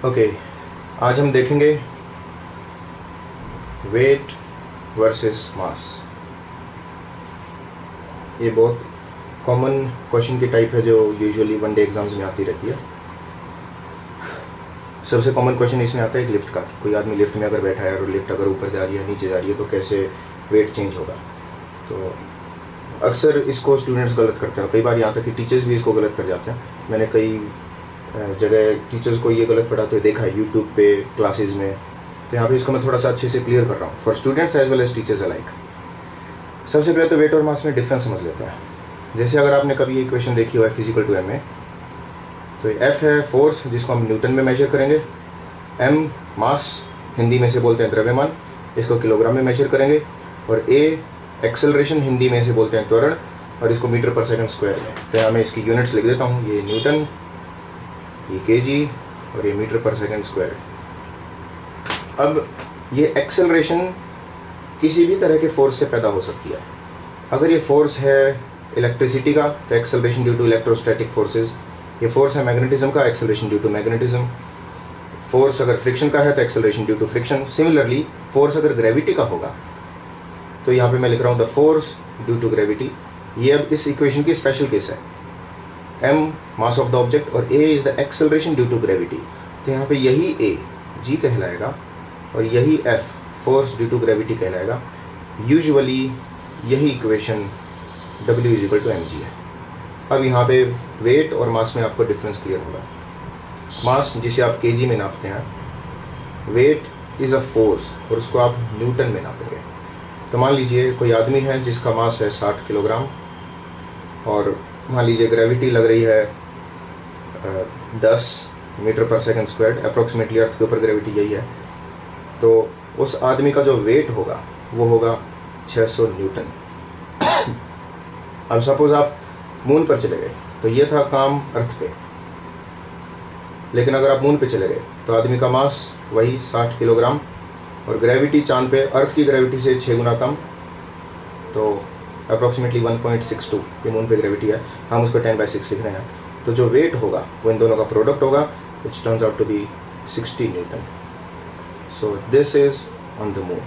Okay, आज हम देखेंगे वेट वर्सेस मास। ये बहुत कॉमन क्वेश्चन की टाइप है जो यूजुअली वनडे एग्जाम्स में आती रहती है। सबसे कॉमन क्वेश्चन इसमें आता है एक लिफ्ट का, कि कोई आदमी लिफ्ट में अगर बैठा है और लिफ्ट अगर ऊपर जा रही है नीचे जा रही है तो कैसे वेट चेंज होगा। तो अक्सर इसको स्टूडेंट्स गलत करते हैं, कई बार यहाँ तक कि टीचर्स भी इसको गलत कर जाते हैं। मैंने कई जगह टीचर्स को ये गलत पढ़ाते हुए देखा है यूट्यूब पे क्लासेस में। तो यहाँ पे इसको मैं थोड़ा सा अच्छे से क्लियर कर रहा हूँ for students as well as teachers alike. सबसे पहले तो वेट और मास में डिफरेंस समझ लेते हैं। जैसे अगर आपने कभी ये इक्वेशन देखी हुआ है फिजिकल टू एम में, तो एफ है फोर्स जिसको हम न्यूटन में मेजर करेंगे, एम मास हिंदी में से बोलते हैं द्रव्यमान, इसको किलोग्राम में मेजर करेंगे, और ए एक्सेलरेशन हिंदी में से बोलते हैं त्वरण, और इसको मीटर पर सेकंड स्क्वायर में। तो यहाँ मैं इसकी यूनिट्स लिख देता हूँ, ये न्यूटन, ये केजी और ये मीटर पर सेकंड स्क्वायर। अब ये एक्सेलरेशन किसी भी तरह के फोर्स से पैदा हो सकती है। अगर ये फोर्स है इलेक्ट्रिसिटी का तो acceleration due to electrostatic forces, ये फोर्स है मैग्नेटिज्म का, acceleration due to magnetism. Force अगर फ्रिक्शन का है तो acceleration due to friction. Similarly force अगर ग्रेविटी का होगा तो यहाँ पे मैं लिख रहा हूँ the force due to gravity. ये अब इस इक्वेशन की स्पेशल केस है। m mass of the object और a is the acceleration due to gravity. तो यहाँ पे यही a g कहलाएगा और यही f force due to gravity कहलाएगा। यूजुअली यही equation w is equal to mg है। अब यहाँ पे वेट और मास में आपको डिफरेंस क्लियर होगा। मास जिसे आप kg में नापते हैं, वेट इज़ अ फोर्स और उसको आप न्यूटन में नापेंगे। तो मान लीजिए कोई आदमी है जिसका मास है 60 किलोग्राम और मान लीजिए ग्रेविटी लग रही है 10 मीटर पर सेकंड स्क्वायर, अप्रोक्सीमेटली अर्थ के ऊपर ग्रेविटी यही है। तो उस आदमी का जो वेट होगा वो होगा 600 न्यूटन। अब सपोज आप मून पर चले गए तो ये था काम अर्थ पे, लेकिन अगर आप मून पे चले गए तो आदमी का मास वही 60 किलोग्राम और ग्रेविटी चांद पे अर्थ की ग्रेविटी से 6 गुना कम, तो अप्रॉक्सीमेटली 1.62 ये मून पे ग्रेविटी है, हम उसको 10/6 लिख रहे हैं। तो जो वेट होगा वो इन दोनों का प्रोडक्ट होगा, which turns out to be 60 newton. So this is on the moon.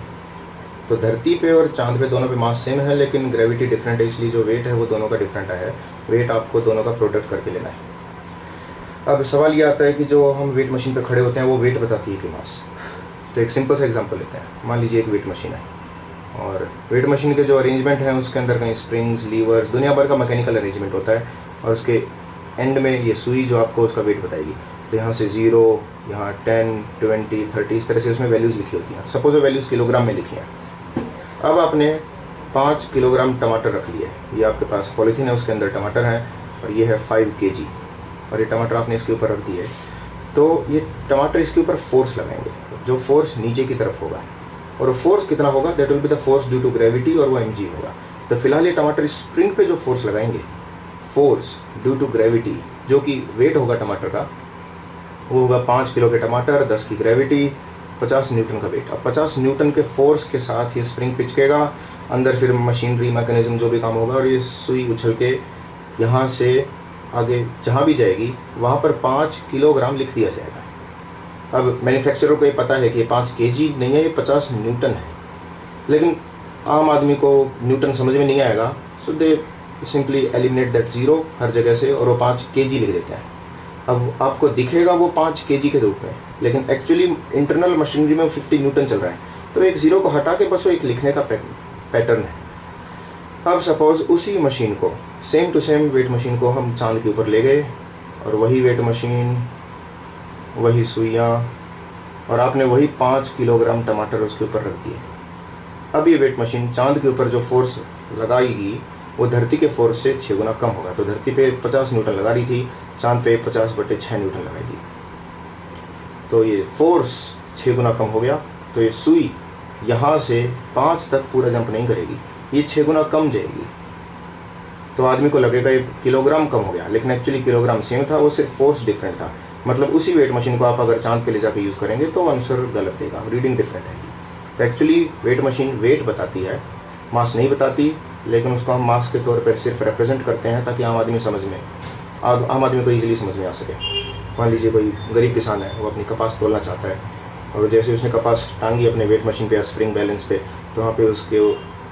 तो धरती पे और चांद पे दोनों पे मास सेम है, लेकिन ग्रेविटी डिफरेंट है, इसलिए जो वेट है वो दोनों का डिफरेंट है। वेट आपको दोनों का प्रोडक्ट करके लेना है। अब सवाल ये आता है कि जो हम वेट मशीन पे खड़े होते हैं वो वेट बताती है कि मास। तो एक सिंपल सा एग्जांपल लेते हैं। मान लीजिए एक वेट मशीन है और वेट मशीन के जो अरेंजमेंट है उसके अंदर कहीं स्प्रिंग्स, लीवर्स, दुनिया भर का मैकेनिकल अरेंजमेंट होता है, और उसके एंड में ये सुई जो आपको उसका वेट बताएगी। तो यहाँ से 0, यहाँ 10, 20, 30 इस तरह से उसमें वैल्यूज़ लिखी होती हैं। सपोज वो वैल्यूज़ किलोग्राम में लिखी हैं। अब आपने 5 किलोग्राम टमाटर रख लिए, ये आपके पास पॉलीथीन है उसके अंदर टमाटर हैं और ये है 5 kg, और ये टमाटर आपने इसके ऊपर रख दिए। तो ये टमाटर इसके ऊपर फोर्स लगाएंगे, जो फोर्स नीचे की तरफ होगा, और फोर्स कितना होगा, that will be the force due to gravity, और वो mg होगा। तो फिलहाल ये टमाटर स्प्रिंग पे जो फोर्स लगाएंगे, फोर्स ड्यू टू ग्रेविटी, जो कि वेट होगा टमाटर का, वो होगा 5 किलो के टमाटर, 10 की ग्रेविटी, 50 न्यूटन का वेट। अब 50 न्यूटन के फोर्स के साथ ये स्प्रिंग पिचकेगा, अंदर फिर मशीनरी मैकेनिज्म जो भी काम होगा, और ये सुई उछल के यहाँ से आगे जहाँ भी जाएगी वहाँ पर 5 किलोग्राम लिख दिया जाएगा। अब मैन्युफैक्चरर को ये पता है कि ये 5 kg नहीं है, ये 50 न्यूटन है, लेकिन आम आदमी को न्यूटन समझ में नहीं आएगा। So they simply eliminate that zero हर जगह से और वो 5 kg लिख देते हैं। अब आपको दिखेगा वो 5 kg के रूप में, लेकिन एक्चुअली इंटरनल मशीनरी में 50 न्यूटन चल रहा है। तो एक ज़ीरो को हटा के बस वो एक लिखने का पैटर्न है। अब सपोज उसी मशीन को, same to same weight machine को हम चांद के ऊपर ले गए, और वही वेट मशीन, वही सुइयाँ, और आपने वही 5 किलोग्राम टमाटर उसके ऊपर रख दिए। अब ये वेट मशीन चांद के ऊपर जो फोर्स लगाएगी वो धरती के फोर्स से 6 गुना कम होगा। तो धरती पे 50 न्यूटन लगा रही थी, चांद पे 50/6 न्यूटन लगाएगी। तो ये फोर्स 6 गुना कम हो गया। तो ये सुई यहाँ से 5 तक पूरा जंप नहीं करेगी, ये 6 गुना कम जाएगी। तो आदमी को लगेगा ये किलोग्राम कम हो गया, लेकिन एक्चुअली किलोग्राम सेम था, वो सिर्फ फोर्स डिफरेंट था। मतलब उसी वेट मशीन को आप अगर चांद पे ले जाकर यूज़ करेंगे तो आंसर गलत देगा, रीडिंग डिफरेंट है। तो एक्चुअली वेट मशीन वेट बताती है, मास नहीं बताती, लेकिन उसको हम मास के तौर पर सिर्फ रिप्रेजेंट करते हैं ताकि आम आदमी समझ में आम आदमी को ईजिली समझ में आ सके। मान लीजिए कोई गरीब किसान है, वो अपनी कपास तोलना चाहता है, और जैसे उसने कपास टांगी अपने वेट मशीन पे या स्प्रिंग बैलेंस पे, तो वहाँ पे उसके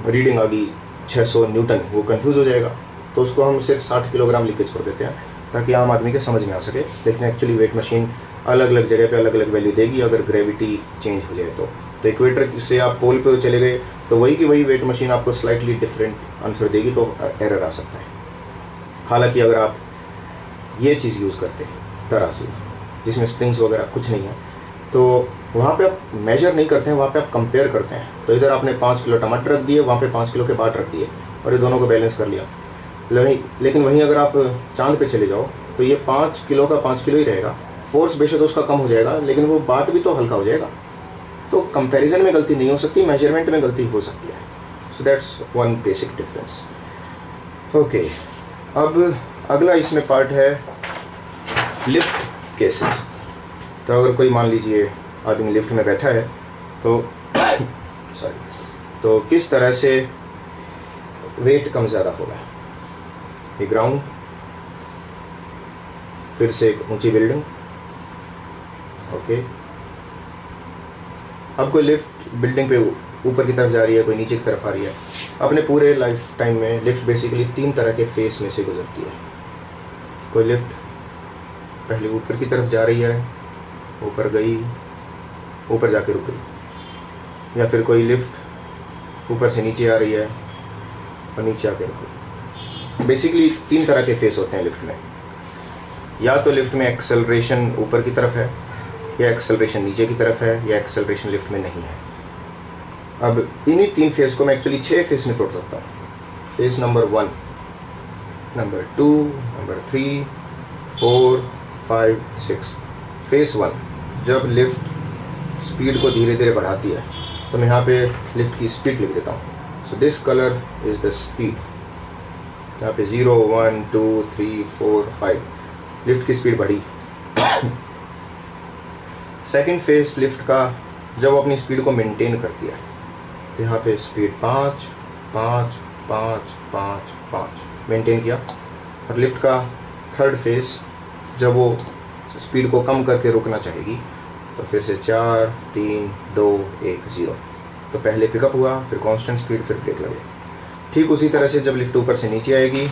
रीडिंग आ गई 600 न्यूटन, वो कंफ्यूज हो जाएगा। तो उसको हम सिर्फ 60 किलोग्राम लिख के छोड़ देते हैं ताकि आम आदमी के समझ में आ सके। लेकिन एक्चुअली वेट मशीन अलग अलग जगह पे अलग अलग वैल्यू देगी अगर ग्रेविटी चेंज हो जाए तो इक्वेटर से आप पोल पे चले गए तो वही की वही वेट मशीन आपको स्लाइटली डिफरेंट आंसर देगी, तो एरर आ सकता है। हालांकि अगर आप ये चीज़ यूज़ करते हैं तराजू जिसमें स्प्रिंग्स वगैरह कुछ नहीं है, तो वहाँ पे आप मेजर नहीं करते हैं, वहाँ पे आप कंपेयर करते हैं। तो इधर आपने 5 किलो टमाटर रख दिए, वहाँ पे 5 किलो के बाट रख दिए और ये दोनों को बैलेंस कर लिया। लेकिन वहीं अगर आप चांद पे चले जाओ तो ये 5 किलो का 5 किलो ही रहेगा। फोर्स बेशक उसका कम हो जाएगा लेकिन वो बाट भी तो हल्का हो जाएगा। तो कंपैरिजन में गलती नहीं हो सकती, मेजरमेंट में गलती हो सकती है। So that's one basic difference. Okay, अब अगला इसमें पार्ट है लिफ्ट केसेस। तो अगर कोई मान लीजिए आदमी लिफ्ट में बैठा है तो तो किस तरह से वेट कम ज़्यादा होगा। ये ग्राउंड, फिर से एक ऊंची बिल्डिंग। ओके, अब कोई लिफ्ट बिल्डिंग पे ऊपर की तरफ जा रही है, कोई नीचे की तरफ आ रही है। अपने पूरे लाइफ टाइम में लिफ्ट बेसिकली 3 तरह के फेस में से गुजरती है। कोई लिफ्ट पहले ऊपर की तरफ जा रही है, ऊपर गई, ऊपर जाके रुक गई, या फिर कोई लिफ्ट ऊपर से नीचे आ रही है और नीचे आके रुक गई। बेसिकली 3 तरह के फेस होते हैं लिफ्ट में। या तो लिफ्ट में एक्सेलरेशन ऊपर की तरफ है, या एक्सेलरेशन नीचे की तरफ है, या एक्सेलरेशन लिफ्ट में नहीं है। अब इन्हीं 3 फेस को मैं एक्चुअली 6 फेस में तोड़ सकता हूँ। Face number 1, number 2, number 3, 4, 5, 6। Face 1, जब लिफ्ट स्पीड को धीरे धीरे बढ़ाती है, तो मैं यहाँ पे लिफ्ट की स्पीड लिख देता हूँ। So this colour is the speed. यहाँ पे 0, 1, 2, 3, 4, 5 लिफ्ट की स्पीड बढ़ी। सेकेंड फेस लिफ्ट का जब वो अपनी स्पीड को मेंटेन करती है, तो यहाँ पे स्पीड 5, 5, 5, 5, 5 मेंटेन किया। और लिफ्ट का थर्ड फेस जब वो स्पीड को कम करके रुकना चाहेगी, तो फिर से 4, 3, 2, 1, 0। तो पहले पिकअप हुआ, फिर कांस्टेंट स्पीड, फिर ब्रेक लगे। ठीक उसी तरह से जब लिफ्ट ऊपर से नीचे आएगी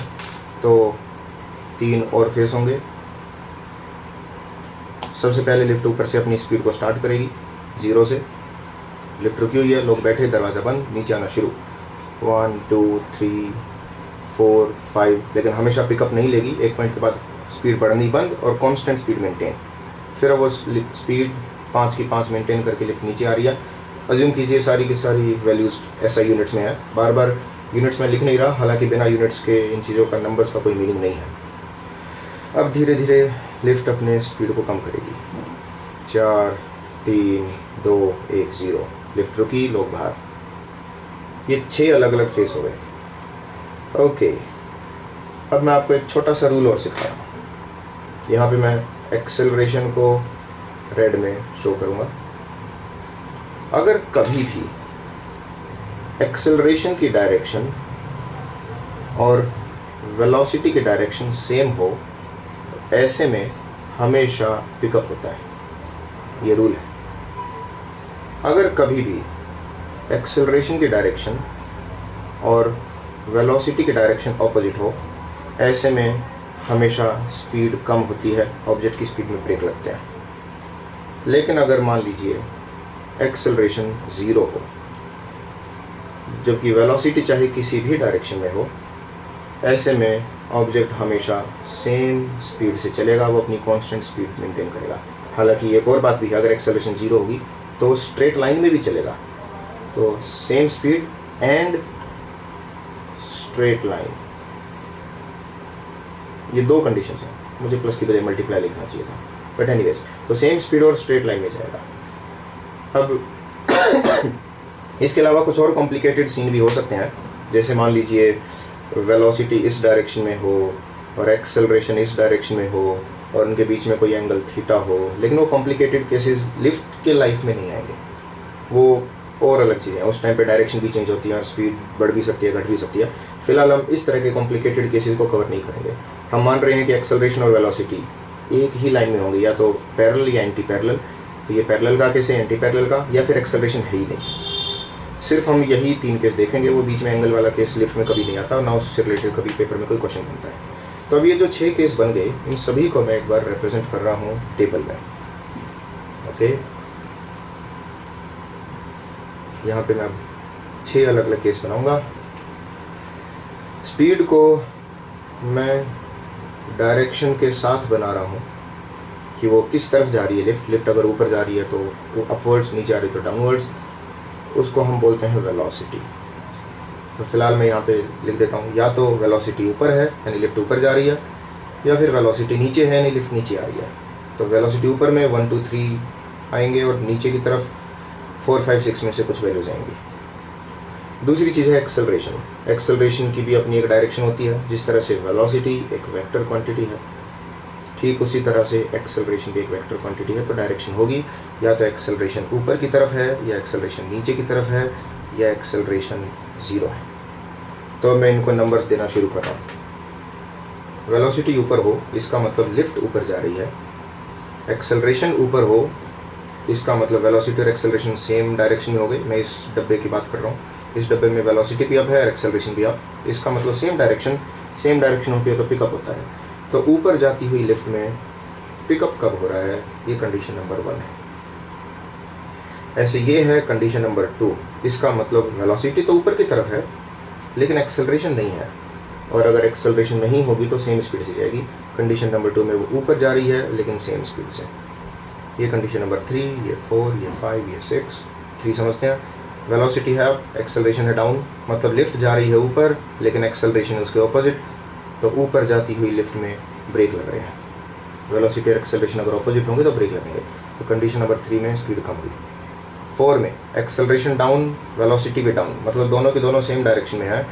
तो 3 और फेस होंगे। सबसे पहले लिफ्ट ऊपर से अपनी स्पीड को स्टार्ट करेगी 0 से। लिफ्ट रुकी हुई है, लोग बैठे, दरवाज़ा बंद, नीचे आना शुरू। 1, 2, 3, 4, 5, लेकिन हमेशा पिकअप नहीं लेगी। एक पॉइंट के बाद स्पीड बढ़नी बंद और कांस्टेंट स्पीड मेंटेन। फिर वो स्पीड 5 की 5 मेंटेन करके लिफ्ट नीचे आ रही है। अज्यूम कीजिए सारी की सारी वैल्यूज ऐसा यूनिट्स में है। बार बार यूनिट्स में लिख नहीं रहा, हालांकि बिना यूनिट्स के इन चीज़ों का नंबर्स का कोई मीनिंग नहीं है। अब धीरे धीरे लिफ्ट अपने स्पीड को कम करेगी। 4, 3, 2, 1, 0। लिफ्ट रुकी, लोग बाहर। ये 6 अलग अलग फेस हो गए। ओके, अब मैं आपको एक छोटा सा रूल और सिखा रहा हूँ। यहाँ पे मैं एक्सेलरेशन को रेड में शो करूँगा। अगर कभी भी एक्सेलरेशन की डायरेक्शन और वेलोसिटी की डायरेक्शन सेम हो, तो ऐसे में हमेशा पिकअप होता है। ये रूल है। अगर कभी भी एक्सेलरेशन की डायरेक्शन और वेलोसिटी की डायरेक्शन ऑपोजिट हो, ऐसे में हमेशा स्पीड कम होती है, ऑब्जेक्ट की स्पीड में ब्रेक लगते हैं। लेकिन अगर मान लीजिए एक्सेलरेशन 0 हो, जबकि वेलोसिटी चाहे किसी भी डायरेक्शन में हो, ऐसे में ऑब्जेक्ट हमेशा सेम स्पीड से चलेगा, वो अपनी कांस्टेंट स्पीड मेंटेन करेगा। हालांकि एक और बात भी है, अगर एक्सेलरेशन 0 होगी तो स्ट्रेट लाइन में भी चलेगा। तो same speed and straight line, ये 2 कंडीशंस हैं। मुझे प्लस की बजाय मल्टीप्लाई लिखना चाहिए था, बट एनीवेज, तो सेम स्पीड और स्ट्रेट लाइन में जाएगा। अब इसके अलावा कुछ और कॉम्प्लिकेटेड सीन भी हो सकते हैं, जैसे मान लीजिए वेलोसिटी इस डायरेक्शन में हो और एक्सेलरेशन इस डायरेक्शन में हो और उनके बीच में कोई एंगल थीटा हो, लेकिन वो कॉम्प्लिकेटेड केसेस लिफ्ट के लाइफ में नहीं आएंगे, वो और अलग चीज़ें हैं। उस टाइम पे डायरेक्शन भी चेंज होती है और स्पीड बढ़ भी सकती है, घट भी सकती है। फिलहाल हम इस तरह के कॉम्प्लिकेटेड केसेस को कवर नहीं करेंगे। हम मान रहे हैं कि एक्सेलरेशन और वेलोसिटी एक ही लाइन में होंगे, या तो पैरेलल या एंटी पैरेलल। तो ये पैरेलल का केस है, एंटी पैरेलल का, या फिर एक्सेलरेशन है ही नहीं। सिर्फ हम यही 3 केस देखेंगे। वो बीच में एंगल वाला केस लिफ्ट में कभी नहीं आता, ना उससे रिलेटेड कभी पेपर में कोई क्वेश्चन बनता है। तो अब ये जो 6 केस बन गए, इन सभी को मैं एक बार रिप्रेजेंट कर रहा हूँ टेबल में। ओके, यहाँ पे मैं 6 अलग अलग केस बनाऊंगा। स्पीड को मैं डायरेक्शन के साथ बना रहा हूँ कि वो किस तरफ जा रही है। लिफ्ट अगर ऊपर जा रही है तो वो अपवर्ड्स, नीचे आ रही है तो डाउनवर्ड्स, उसको हम बोलते हैं वेलोसिटी। तो फिलहाल मैं यहाँ पे लिख देता हूँ, या तो वेलोसिटी ऊपर है यानी लिफ्ट ऊपर जा रही है, या फिर वेलोसिटी नीचे है यानी लिफ्ट नीचे आ रही है। तो वेलोसिटी ऊपर में 1 2 3 आएंगे और नीचे की तरफ 4 5 6 में से कुछ वैल्यूज आएंगी। दूसरी चीज़ है एक्सेलरेशन। एक्सेलरेशन की भी अपनी एक डायरेक्शन होती है। जिस तरह से वेलोसिटी एक वेक्टर क्वांटिटी है, ठीक उसी तरह से एक्सेलरेशन भी एक वेक्टर क्वांटिटी है। तो डायरेक्शन होगी या तो एक्सेलरेशन ऊपर की तरफ है, या एक्सेलरेशन नीचे की तरफ है, या एक्सेलरेशन 0 है। तो मैं इनको नंबर्स देना शुरू कर रहा हूँ। वेलोसिटी ऊपर हो इसका मतलब लिफ्ट ऊपर जा रही है। एक्सेलरेशन ऊपर हो इसका मतलब वेलोसिटी और एक्सेलरेशन सेम डायरेक्शन में हो गई। मैं इस डब्बे की बात कर रहा हूँ, इस डब्बे में वेलोसिटी भी अप है और एक्सेलरेशन भी अप, इसका मतलब सेम डायरेक्शन होती है तो पिकअप होता है। तो ऊपर जाती हुई लिफ्ट में पिकअप कब हो रहा है, ये कंडीशन नंबर 1 है। ऐसे ये है कंडीशन नंबर 2। इसका मतलब वेलोसिटी तो ऊपर की तरफ है लेकिन एक्सेलरेशन नहीं है, और अगर एक्सेलरेशन नहीं होगी तो सेम स्पीड से जाएगी। कंडीशन नंबर 2 में वो ऊपर जा रही है लेकिन सेम स्पीड से। ये कंडीशन नंबर 3, ये 4, ये 5, ये 6। 3 समझते हैं। वेलोसिटी है अप, एक्सेलरेशन है डाउन, मतलब लिफ्ट जा रही है ऊपर लेकिन एक्सेलरेशन है उसके ऑपोजिट। तो ऊपर जाती हुई लिफ्ट में ब्रेक लग रहे हैं। वेलोसिटी और एक्सेलरेशन अगर ऑपोजिट होंगे तो ब्रेक लगेंगे। तो कंडीशन नंबर 3 में स्पीड कम हुई। 4 में एक्सेलरेशन डाउन, वेलोसिटी भी डाउन, मतलब दोनों के दोनों सेम डायरेक्शन में है।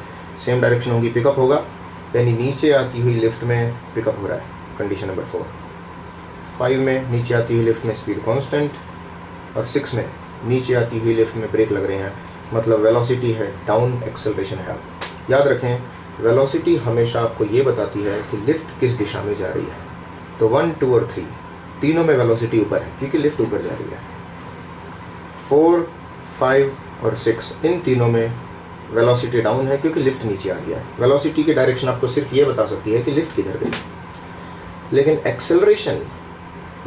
सेम डायरेक्शन होगी, पिकअप होगा, यानी नीचे आती हुई लिफ्ट में पिकअप हो रहा है। Condition number 4। 5 में नीचे आती हुई लिफ्ट में स्पीड कांस्टेंट, और 6 में नीचे आती हुई लिफ्ट में ब्रेक लग रहे हैं, मतलब वेलोसिटी है डाउन, एक्सेलरेशन है अप। याद रखें, वेलोसिटी हमेशा आपको ये बताती है कि लिफ्ट किस दिशा में जा रही है। तो 1 2 और 3 तीनों में वेलोसिटी ऊपर है क्योंकि लिफ्ट ऊपर जा रही है। 4 5 और 6 इन तीनों में वेलोसिटी डाउन है क्योंकि लिफ्ट नीचे आ रही है। वेलोसिटी की डायरेक्शन आपको सिर्फ ये बता सकती है कि लिफ्ट किधर गई, लेकिन एक्सेलरेशन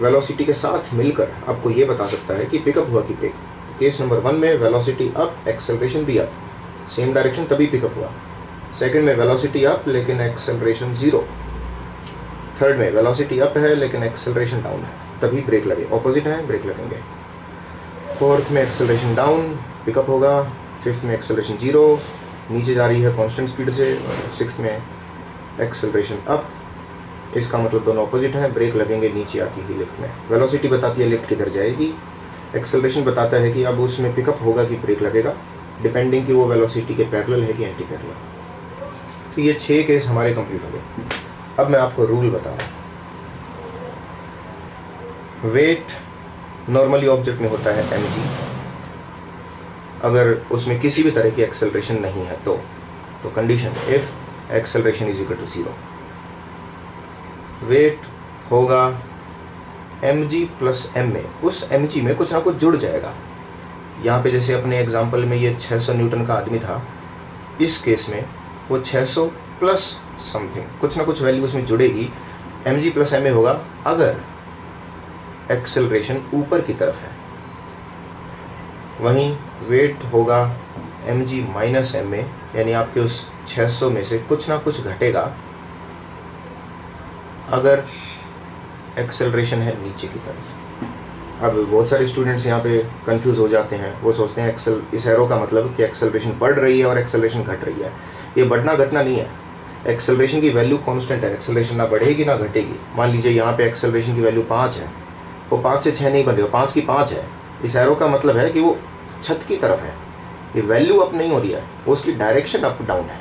वेलोसिटी के साथ मिलकर आपको ये बता सकता है कि पिकअप हुआ कि ब्रेक। केस नंबर 1 में वेलोसिटी अप, एक्सेलरेशन भी अप, सेम डायरेक्शन, तभी पिकअप हुआ। सेकंड में वेलोसिटी अप लेकिन एक्सेलरेशन 0। थर्ड में वेलोसिटी अप है लेकिन एक्सेलरेशन डाउन है, तभी ब्रेक लगे। ऑपोजिट है, ब्रेक लगेंगे। फोर्थ में एक्सेलरेशन डाउन, पिकअप होगा। फिफ्थ में एक्सेलरेशन 0, नीचे जा रही है कांस्टेंट स्पीड से। सिक्स्थ में एक्सेलरेशन अप, इसका मतलब दोनों ऑपोजिट हैं, ब्रेक लगेंगे नीचे आती हुई लिफ्ट में। वेलोसिटी बताती है लिफ्ट किधर जाएगी, एक्सेलरेशन बताता है कि अब उसमें पिकअप होगा कि ब्रेक लगेगा, डिपेंडिंग कि वो वेलोसिटी के पैरेलल है कि एंटी पैरेलल। तो ये 6 केस हमारे कंप्लीट हो गए। अब मैं आपको रूल बता रहा हूँ। वेट नॉर्मली ऑब्जेक्ट में होता है mg, अगर उसमें किसी भी तरह की एक्सेलरेशन नहीं है तो condition if acceleration is equal to 0, weight होगा mg प्लस ma। उस mg में कुछ ना कुछ जुड़ जाएगा। यहाँ पे जैसे अपने एग्जांपल में ये 600 न्यूटन का आदमी था, इस केस में वो 600 प्लस समथिंग, कुछ ना कुछ वैल्यू उसमें जुड़ेगी। mg प्लस ma होगा अगर एक्सेलरेशन ऊपर की तरफ है। वहीं वेट होगा mg माइनस ma, यानी आपके उस 600 में से कुछ ना कुछ घटेगा अगर एक्सेलरेशन है नीचे की तरफ। अब बहुत सारे स्टूडेंट्स यहाँ पे कंफ्यूज हो जाते हैं, वो सोचते हैं इस एरो का मतलब कि एक्सेलरेशन बढ़ रही है और एक्सेलरेशन घट रही है। ये बढ़ना घटना नहीं है, एक्सेलरेशन की वैल्यू कांस्टेंट है, एक्सेलरेशन ना बढ़ेगी ना घटेगी। मान लीजिए यहाँ पे एक्सेलरेशन की वैल्यू 5 है, वो 5 से 6 नहीं बन रही, 5 की 5 है। इस एरो का मतलब है कि वो छत की तरफ है, ये वैल्यू अप नहीं हो रही है, वो उसकी डायरेक्शन अप डाउन है।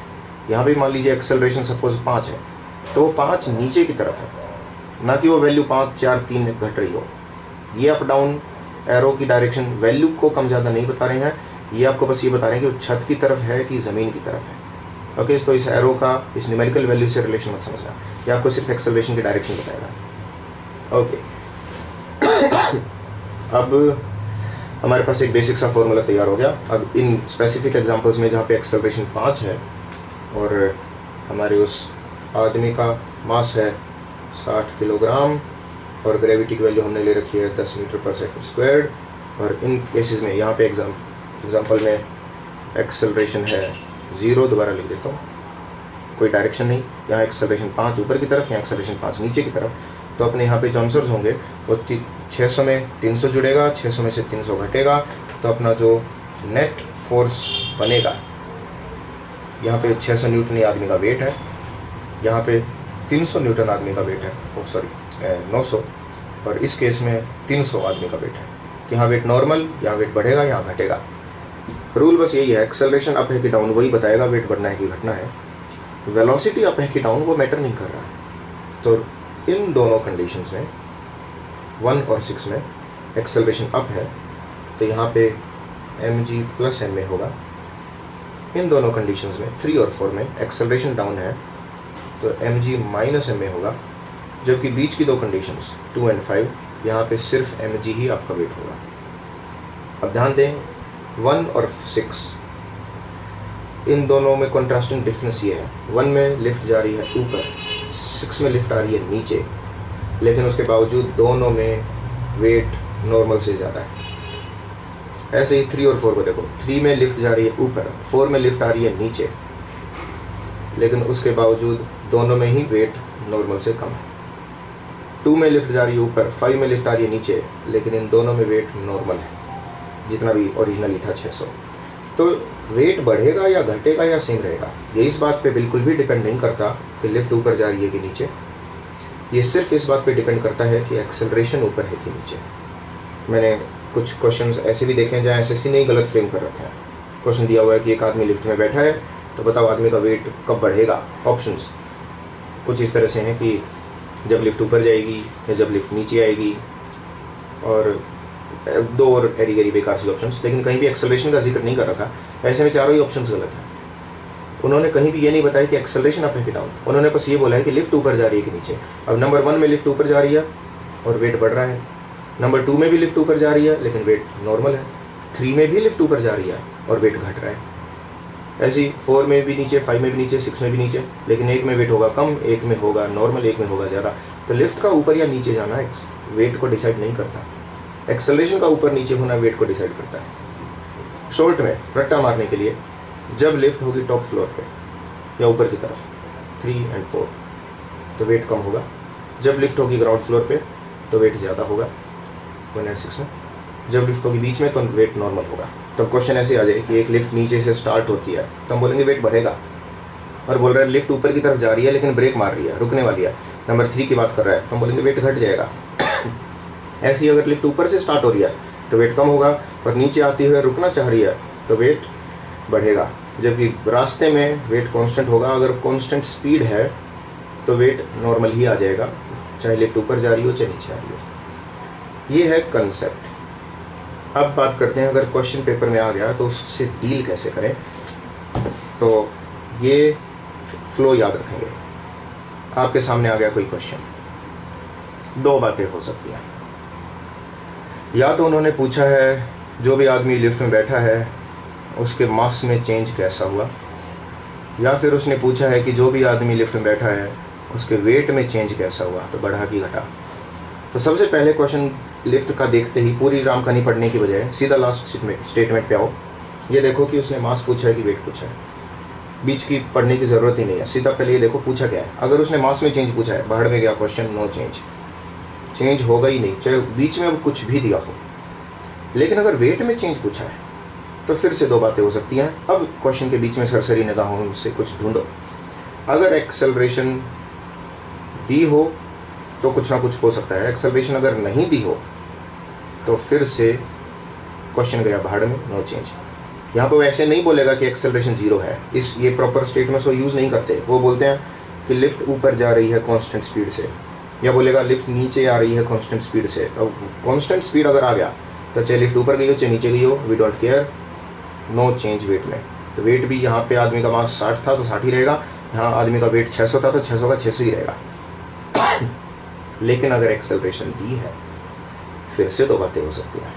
यहाँ पे मान लीजिए एक्सेलरेशन सपोज 5 है तो वो 5 नीचे की तरफ है, ना कि वो वैल्यू 5 4 3 घट रही हो। ये अप डाउन एरो की डायरेक्शन वैल्यू को कम ज़्यादा नहीं बता रहे हैं, ये आपको बस ये बता रहे हैं कि वो छत की तरफ है कि ज़मीन की तरफ है। ओके, तो इस एरो का इस न्यूमेरिकल वैल्यू से रिलेशन मत समझना। या आपको सिर्फ एक्सेलरेशन की डायरेक्शन बताएगा। ओके अब हमारे पास एक बेसिक सा फॉर्मूला तैयार हो गया। अब इन स्पेसिफिक एग्जांपल्स में जहाँ पे एक्सेलरेशन 5 है और हमारे उस आदमी का मास है 60 किलोग्राम और ग्रेविटी की वैल्यू हमने ले रखी है 10 मीटर पर सेकंड स्क्वायर्ड, और इन केसेस में यहाँ पे एग्जांपल में एक्सेलरेशन है 0, दोबारा लिख देता हूँ, कोई डायरेक्शन नहीं, यहाँ एक्सेलरेशन 5 ऊपर की तरफ, यहाँ एक्सेलरेशन 5 नीचे की तरफ। तो अपने यहाँ पे जो आंसर्स होंगे वो 600 में 300 जुड़ेगा, 600 में से 300 घटेगा, तो अपना जो नेट फोर्स बनेगा, यहाँ पे 600 न्यूटन आदमी का वेट है, यहाँ पे 300 न्यूटन आदमी का वेट है, 900, और इस केस में 300 आदमी का वेट है। तो यहाँ वेट नॉर्मल, यहाँ वेट बढ़ेगा, यहाँ घटेगा। रूल बस यही है, एक्सेलरेशन अप है कि डाउन वही बताएगा वेट बढ़ना है कि घटना है। वेलोसिटी अप है कि डाउन वो मैटर नहीं कर रहा है। तो इन दोनों कंडीशंस में 1 और 6 में एक्सेलरेशन अप है तो यहाँ पे mg प्लस ma होगा। इन दोनों कंडीशंस में 3 और 4 में एक्सेलरेशन डाउन है तो mg माइनस ma होगा, जबकि बीच की दो कंडीशंस 2 और 5 यहाँ पे सिर्फ mg ही आपका वेट होगा। अब ध्यान दें 1 और 6 इन दोनों में कंट्रास्टिंग डिफरेंस ये है, 1 में लिफ्ट जा रही है ऊपर, 6 में लिफ्ट आ रही है नीचे, लेकिन उसके बावजूद दोनों में वेट नॉर्मल से ज़्यादा है। ऐसे ही 3 और 4 को देखो, 3 में लिफ्ट जा रही है ऊपर, 4 में लिफ्ट आ रही है नीचे, लेकिन उसके बावजूद दोनों में ही वेट नॉर्मल से कम है। 2 में लिफ्ट जा रही है ऊपर, 5 में लिफ्ट आ रही है नीचे, लेकिन इन दोनों में वेट नॉर्मल है, जितना भी ओरिजिनली था 600। तो वेट बढ़ेगा या घटेगा या सेम रहेगा, ये इस बात पे बिल्कुल भी डिपेंड नहीं करता कि लिफ्ट ऊपर जा रही है कि नीचे। ये सिर्फ इस बात पे डिपेंड करता है कि एक्सेलरेशन ऊपर है कि नीचे। मैंने कुछ क्वेश्चंस ऐसे भी देखे हैं जहाँ एसएससी ने गलत फ्रेम कर रखा है। क्वेश्चन दिया हुआ है कि एक आदमी लिफ्ट में बैठा है तो बताओ आदमी का वेट कब बढ़ेगा। ऑप्शंस कुछ इस तरह से हैं कि जब लिफ्ट ऊपर जाएगी या जब लिफ्ट नीचे आएगी, और 2 और एरी गरी बेकार सी ऑप्शंस, लेकिन कहीं भी एक्सेलरेशन का जिक्र नहीं कर रखा। ऐसे में चारों ही ऑप्शंस गलत हैं। उन्होंने कहीं भी ये नहीं बताया कि एक्सेलरेशन अप है कि डाउन, उन्होंने बस ये बोला है कि लिफ्ट ऊपर जा रही है कि नीचे। अब नंबर 1 में लिफ्ट ऊपर जा रही है और वेट बढ़ रहा है, नंबर 2 में भी लिफ्ट ऊपर जा रही है लेकिन वेट नॉर्मल है, 3 में भी लिफ्ट ऊपर जा रही है और वेट घट रहा है। ऐसे ही 4 में भी नीचे, 5 में भी नीचे, 6 में भी नीचे, लेकिन एक में वेट होगा कम, एक में होगा नॉर्मल, एक में होगा ज़्यादा। तो लिफ्ट का ऊपर या नीचे जाना वेट को डिसाइड नहीं करता, एक्सेलरेशन का ऊपर नीचे होना वेट को डिसाइड करता है। शॉर्ट में रट्टा मारने के लिए, जब लिफ्ट होगी टॉप फ्लोर पे या ऊपर की तरफ 3 और 4 तो वेट कम होगा, जब लिफ्ट होगी ग्राउंड फ्लोर पे तो वेट ज़्यादा होगा 1 और 6 में, जब लिफ्ट होगी बीच में तो वेट नॉर्मल होगा। तब क्वेश्चन ऐसे आ जाए कि एक लिफ्ट नीचे से स्टार्ट होती है तो हम बोलेंगे वेट बढ़ेगा, और बोल रहा है लिफ्ट ऊपर की तरफ जा रही है लेकिन ब्रेक मार रही है, रुकने वाली है, नंबर 3 की बात कर रहा है तो हम बोलेंगे वेट घट जाएगा। ऐसे ही अगर लिफ्ट ऊपर से स्टार्ट हो रही है तो वेट कम होगा, और नीचे आती हुई रुकना चाह रही है तो वेट बढ़ेगा, जबकि रास्ते में वेट कांस्टेंट होगा। अगर कांस्टेंट स्पीड है तो वेट नॉर्मल ही आ जाएगा, चाहे लिफ्ट ऊपर जा रही हो चाहे नीचे आ रही हो। ये है कंसेप्ट। अब बात करते हैं अगर क्वेश्चन पेपर में आ गया तो उससे डील कैसे करें। तो ये फ्लो याद रखेंगे। आपके सामने आ गया कोई क्वेश्चन, 2 बातें हो सकती हैं। या तो उन्होंने पूछा है जो भी आदमी लिफ्ट में बैठा है उसके मास में चेंज कैसा हुआ, या फिर उसने पूछा है कि जो भी आदमी लिफ्ट में बैठा है उसके वेट में चेंज कैसा हुआ, तो बढ़ा कि घटा। तो सबसे पहले क्वेश्चन लिफ्ट का देखते ही पूरी राम कहानी पढ़ने की बजाय सीधा लास्ट स्टेटमेंट पे आओ। ये देखो कि उसने मास पूछा है कि वेट पूछा है, बीच की पढ़ने की ज़रूरत ही नहीं है। सीधा पहले ये देखो पूछा क्या है। अगर उसने मास में चेंज पूछा है, बाहर में गया क्वेश्चन, नो चेंज, चेंज होगा ही नहीं, चाहे बीच में कुछ भी दिया हो। लेकिन अगर वेट में चेंज पूछा है तो फिर से 2 बातें हो सकती हैं। अब क्वेश्चन के बीच में सरसरी निगाहों से कुछ ढूंढो। अगर एक्सेलरेशन दी हो तो कुछ ना कुछ हो सकता है, एक्सेलरेशन अगर नहीं दी हो तो फिर से क्वेश्चन गया भाड़ में, नो चेंज। यहाँ पर वैसे नहीं बोलेगा कि एक्सेलरेशन 0 है, ये प्रॉपर स्टेटमेंट्स वो यूज़ नहीं करते। वो बोलते हैं कि लिफ्ट ऊपर जा रही है कांस्टेंट स्पीड से, या बोलेगा लिफ्ट नीचे आ रही है कांस्टेंट स्पीड से। अब कांस्टेंट स्पीड अगर आ गया तो चाहे लिफ्ट ऊपर गई हो चाहे नीचे गई हो, we don't care, no change weight में। तो वेट भी यहाँ पे आदमी का मास 60 था तो 60 ही रहेगा, यहाँ आदमी का वेट 600 था तो 600 का 600 ही रहेगा। लेकिन अगर एक्सेलरेशन दी है, फिर से दो बातें हो सकती हैं।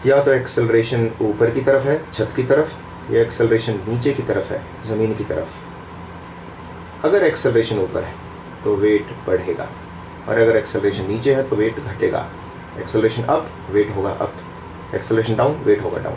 या तो एक्सेलरेशन ऊपर की तरफ है, छत की तरफ, या एक्सेलरेशन नीचे की तरफ है, ज़मीन की तरफ। अगर एक्सेलरेशन ऊपर है तो वेट बढ़ेगा, और अगर एक्सेलरेशन नीचे है तो वेट घटेगा। एक्सेलरेशन अप, वेट होगा अप। एक्सेलरेशन डाउन, वेट होगा डाउन।